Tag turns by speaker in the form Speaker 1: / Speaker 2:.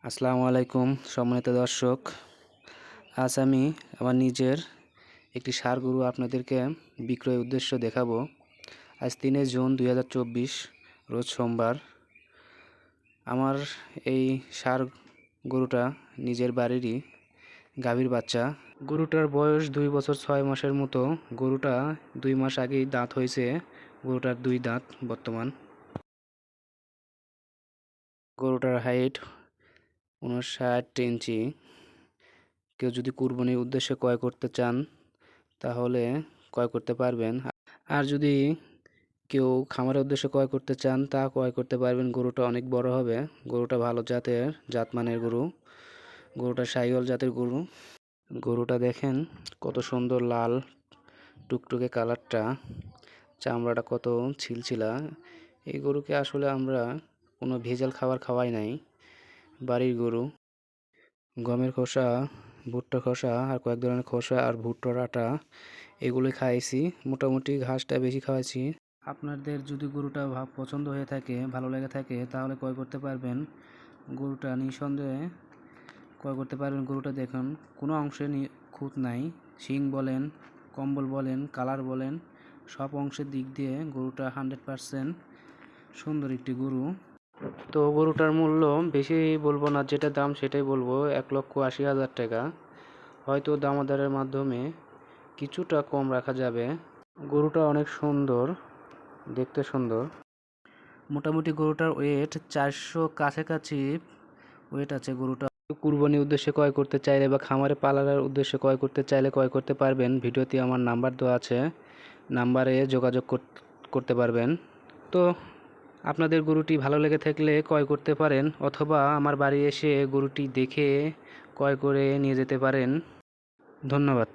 Speaker 1: আসসালামু আলাইকুম সম্মানিত দর্শক। আজ আমি আমার নিজের একটি ষাঁড় গরু আপনাদেরকে বিক্রয়ের উদ্দেশ্য দেখাবো। আজ 3 জুন 2024 রোজ সোমবার। আমার এই ষাঁড় গরুটা নিজের বাড়িরই গাভীর বাচ্চা। গরুটার বয়স 2 বছর 6 মাসের মতো। গরুটা 2 মাস আগেই দাঁত হয়েছে। গরুটার 2 দাঁত বর্তমান। গরুটার হাইট 59 ইঞ্চি। কেউ যদি কুরবানির উদ্দেশ্যে ক্রয় করতে চান তাহলে ক্রয় করতে পারবেন। আর যদি কেউ খামারের উদ্দেশ্যে ক্রয় করতে চান তা ক্রয় করতে পারবেন। গরুটা অনেক বড় হবে। গরুটা ভালো জাতমানের গরু। গরুটা শাহিওয়াল জাতের গরু। গরুটা দেখেন কত সুন্দর লাল টুকটুকে কালারটা, চামড়াটা কত ছিলছিলা। এই গরুকে আসলে আমরা কোনো ভেজাল খাবার খাওয়াই নাই, বাড়ির গরু। গমের খোসা, ভুট্টার খোসা আর কয়েক ধরনের খোসা আর ভুট্টার আটা এগুলোই খাইয়েছি। মোটামুটি ঘাসটা বেশি খাওয়াইছি। আপনাদের যদি গরুটা পছন্দ হয়ে থাকে, ভালো লেগে থাকে তাহলে ক্রয় করতে পারবেন। গরুটা নিঃসন্দেহে ক্রয় করতে পারবেন। গরুটা দেখুন কোনো অংশে খুঁত নাই। শিং বলেন, কম্বল বলেন, কালার বলেন, সব অংশের দিক দিয়ে গরুটা 100% সুন্দর একটি গরু। তো গরুটার মূল্য বেশি বলবো না, যেটা দাম সেটাই বলবো, 1,80,000 টাকা। হয়তো দামাদারের মাধ্যমে কিছুটা কম রাখা যাবে। গরুটা অনেক সুন্দর, দেখতে সুন্দর। মোটামুটি গরুটার ওয়েট 400 কাছাকাছি ওয়েট আছে। গরুটা কুরবানির উদ্দেশ্যে ক্রয় করতে চাইলে বা খামারে পালার উদ্দেশ্যে ক্রয় করতে চাইলে ক্রয় করতে পারবেন। ভিডিওতে আমার নাম্বার দেওয়া আছে, নাম্বারে যোগাযোগ করতে পারবেন। তো আপনাদের গরুটি ভালো লেগে থাকলে ক্রয় করতে পারেন, অথবা আমার বাড়ি এসে গরুটি দেখে ক্রয় করে নিয়ে যেতে পারেন। ধন্যবাদ।